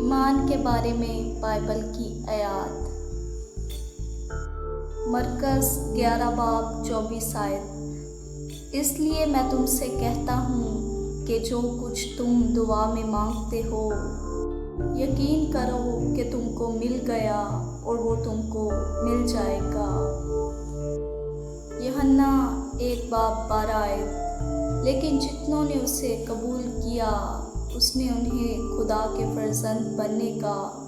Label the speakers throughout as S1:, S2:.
S1: ईमान के बारे में बाइबल की आयत। मरकज़ 11 बाब 24 आयत। इसलिए मैं तुमसे कहता हूँ कि जो कुछ तुम दुआ में मांगते हो, यकीन करो कि तुमको मिल गया और वो तुमको मिल जाएगा। यूहन्ना 1 बाब 12 आयत। लेकिन जितनों ने उसे कबूल किया, उसने उन्हें खुदा के फर्जंद बनने का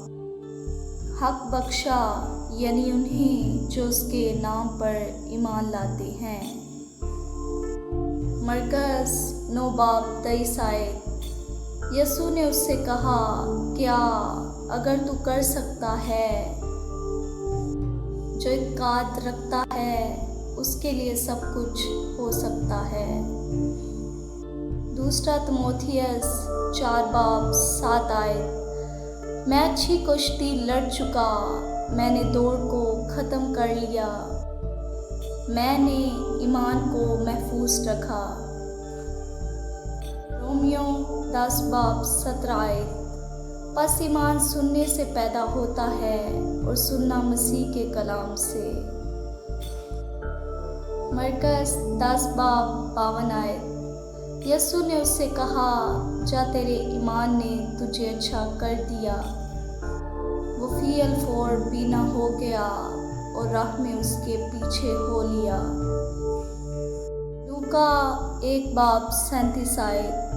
S1: हक बख्शा, यानी उन्हें जो उसके नाम पर ईमान लाते हैं। मरकज़ 9 बाब 23 आयत। यीशु ने उससे कहा, क्या अगर तू कर सकता है? जो इत्काद रखता है उसके लिए सब कुछ हो सकता है। दूसरा तीमुथियुस 4 बाब 7 आयत। मैं अच्छी कुश्ती लड़ चुका, मैंने दौड़ को ख़त्म कर लिया, मैंने ईमान को महफूज रखा। रोमियो 10 बाब 17 आयत। बस ईमान सुनने से पैदा होता है और सुनना मसीह के कलाम से। मरकज़ 10 बाब 52 आयत। यीशु ने उससे कहा, जा तेरे ईमान ने तुझे अच्छा कर दिया। वो फील फोर बीना हो गया और राह में उसके पीछे हो लिया। लूका 1 बाब 37 आयत।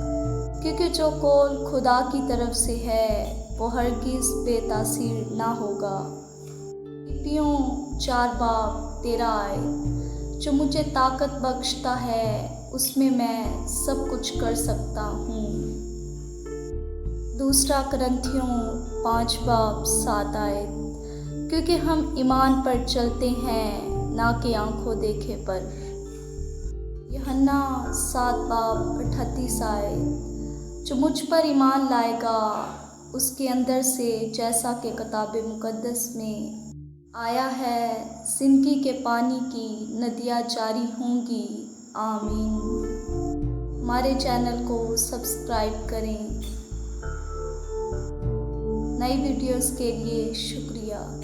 S1: क्योंकि जो कौल खुदा की तरफ से है वो हरगिज़ बेतासीर ना होगा। फिलिप्पियों 4 बाब 13 आयत। जो मुझे ताकत बख्शता है उसमें मैं सब कुछ कर सकता हूँ। दूसरा कुरिन्थियों 5 बाब 7 आयत। क्योंकि हम ईमान पर चलते हैं, ना कि आंखों देखे पर। यूहन्ना 7 बाब 38 आयत। जो मुझ पर ईमान लाएगा उसके अंदर से, जैसा कि किताब मुक़द्दस में आया है, जिंदगी के पानी की नदियाँ जारी होंगी। आमीन। हमारे चैनल को सब्सक्राइब करें। नई वीडियोस के लिए शुक्रिया।